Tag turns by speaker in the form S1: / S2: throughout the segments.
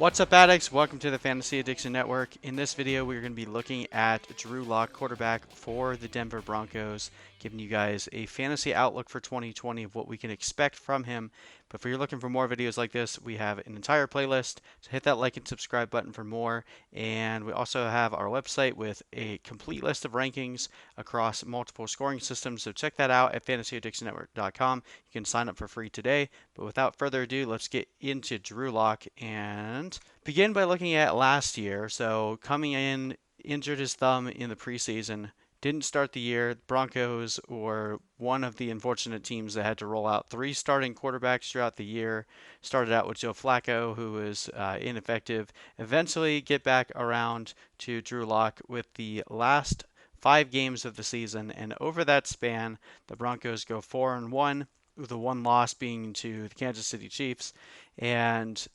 S1: What's up, addicts? Welcome to the Fantasy Addiction Network. In this video, we're going to be looking at Drew Lock, quarterback for the Denver Broncos, giving you guys a fantasy outlook for 2020 of what we can expect from him. But if you're looking for more videos like this, we have an entire playlist, so hit that like and subscribe button for more. And we also have our website with a complete list of rankings across multiple scoring systems, so check that out at fantasyaddictionnetwork.com. You can sign up for free today. But without further ado, let's get into Drew Lock and begin by looking at last year. So coming in, injured his thumb in the preseason, didn't start the year. Broncos were one of the unfortunate teams that had to roll out three starting quarterbacks throughout the year. Started out with Joe Flacco, who was ineffective. Eventually get back around to Drew Lock with the last 5 games of the season, and over that span, the Broncos go 4-1, with the one loss being to the Kansas City Chiefs, and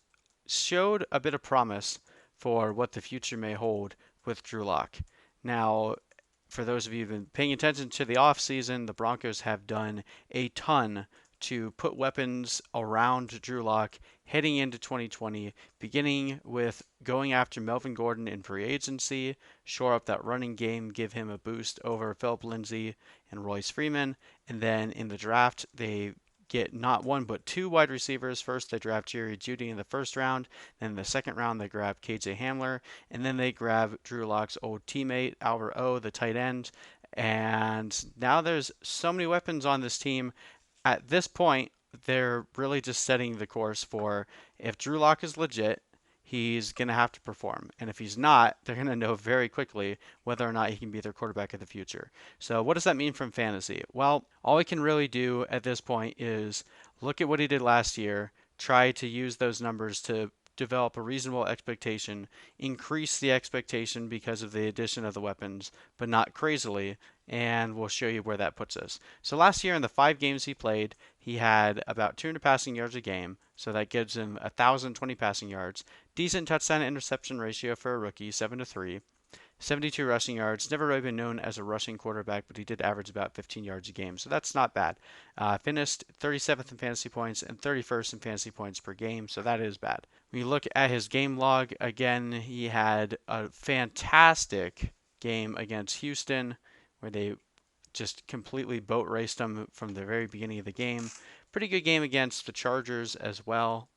S1: showed a bit of promise for what the future may hold with Drew Lock. Now, for those of you who've been paying attention to the offseason, the Broncos have done a ton to put weapons around Drew Lock heading into 2020, beginning with going after Melvin Gordon in free agency, shore up that running game, give him a boost over Philip Lindsay and Royce Freeman, and then in the draft, they get not one but two wide receivers. First, they draft Jerry Jeudy in the first round. Then in the second round, they grab KJ Hamler. And then they grab Drew Lock's old teammate, Albert O, the tight end. And now there's so many weapons on this team. At this point, they're really just setting the course for if Drew Lock is legit, he's going to have to perform. And if he's not, they're going to know very quickly whether or not he can be their quarterback of the future. So, what does that mean from fantasy? Well, all we can really do at this point is look at what he did last year, try to use those numbers to develop a reasonable expectation, increase the expectation because of the addition of the weapons, but not crazily, and we'll show you where that puts us. So last year in the 5 games he played, he had about 200 passing yards a game, so that gives him 1,020 passing yards. Decent touchdown to interception ratio for a rookie, 7-3. 72 rushing yards. Never really been known as a rushing quarterback, but he did average about 15 yards a game, so that's not bad. Finished 37th in fantasy points and 31st in fantasy points per game, so that is bad. When you look at his game log, again, he had a fantastic game against Houston, where they just completely boat raced them from the very beginning of the game. Pretty good game against the Chargers as well.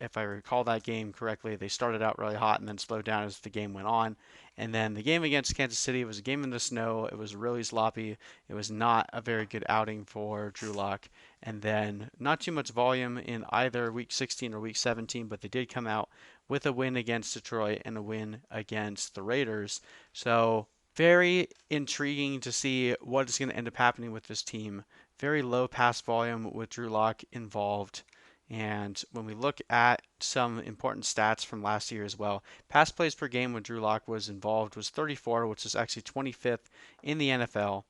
S1: If I recall that game correctly, they started out really hot and then slowed down as the game went on. And then the game against Kansas City was a game in the snow. It was really sloppy. It was not a very good outing for Drew Lock. And then not too much volume in either week 16 or week 17, but they did come out with a win against Detroit and a win against the Raiders. So very intriguing to see what is going to end up happening with this team. Very low pass volume with Drew Lock involved. And when we look at some important stats from last year as well, pass plays per game when Drew Lock was involved was 34, which is actually 25th in the NFL.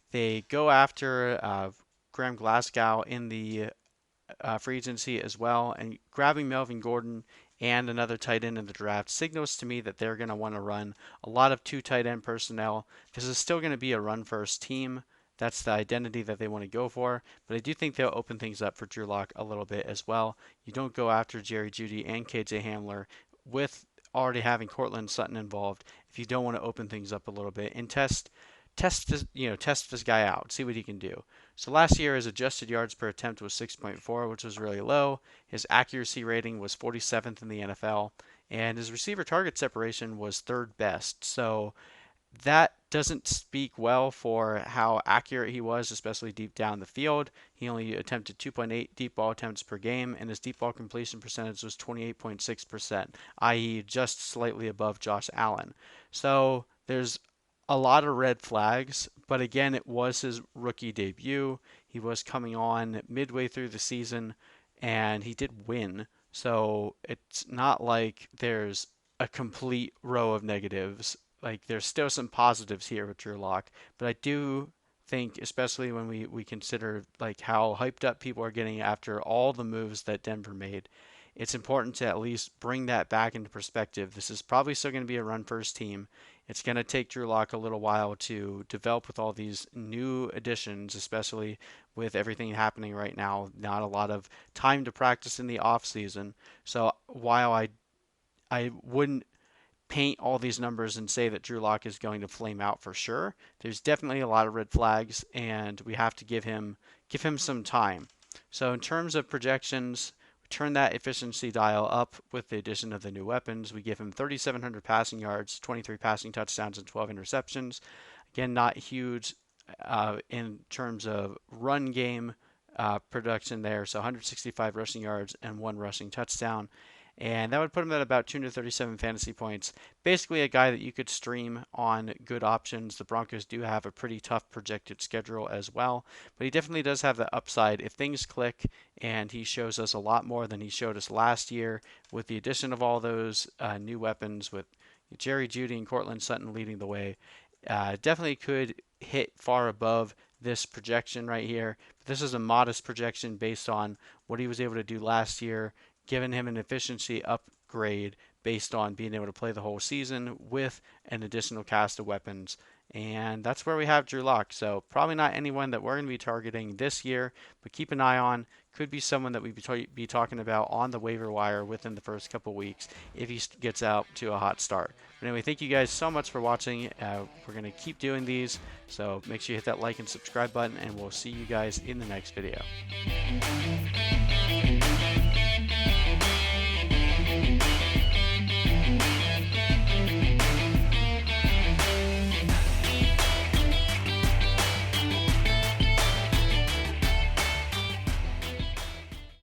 S1: They go after Graham Glasgow in the free agency as well, and grabbing Melvin Gordon and another tight end in the draft signals to me that they're going to want to run a lot of two tight end personnel. This is still going to be a run first team. That's the identity that they want to go for. But I do think they'll open things up for Drew Lock a little bit as well. You don't go after Jerry Jeudy and KJ Hamler with already having Cortland Sutton involved if you don't want to open things up a little bit and test this guy out, see what he can do. So last year his adjusted yards per attempt was 6.4, which was really low. His accuracy rating was 47th in the NFL, and his receiver target separation was third best. So that doesn't speak well for how accurate he was, especially deep down the field. He only attempted 2.8 deep ball attempts per game, and his deep ball completion percentage was 28.6%, i.e., just slightly above Josh Allen. So there's a lot of red flags, but again, it was his rookie debut. He was coming on midway through the season, and he did win. So it's not like there's a complete row of negatives. Like there's still some positives here with Drew Lock, but I do think, especially when we consider like how hyped up people are getting after all the moves that Denver made, it's important to at least bring that back into perspective. This is probably still going to be a run first team. It's going to take Drew Lock a little while to develop with all these new additions, especially with everything happening right now. Not a lot of time to practice in the off season. So while I I wouldn't paint all these numbers and say that Drew Lock is going to flame out for sure. There's definitely a lot of red flags, and we have to give him some time. So in terms of projections, we turn that efficiency dial up with the addition of the new weapons. We give him 3,700 passing yards, 23 passing touchdowns, and 12 interceptions. Again, not huge in terms of run game production there. So 165 rushing yards and 1 rushing touchdown. And that would put him at about 237 fantasy points. Basically, a guy that you could stream on good options. The Broncos do have a pretty tough projected schedule as well, but he definitely does have the upside if things click and he shows us a lot more than he showed us last year with the addition of all those new weapons with Jerry Jeudy and Cortland Sutton leading the way. Definitely could hit far above this projection right here. But this is a modest projection based on what he was able to do last year, giving him an efficiency upgrade based on being able to play the whole season with an additional cast of weapons. And that's where we have Drew Lock. So probably not anyone that we're going to be targeting this year, but keep an eye on. Could be someone that we'd be talking about on the waiver wire within the first couple weeks if he gets out to a hot start. But anyway, thank you guys so much for watching. We're going to keep doing these, so make sure you hit that like and subscribe button, and we'll see you guys in the next video.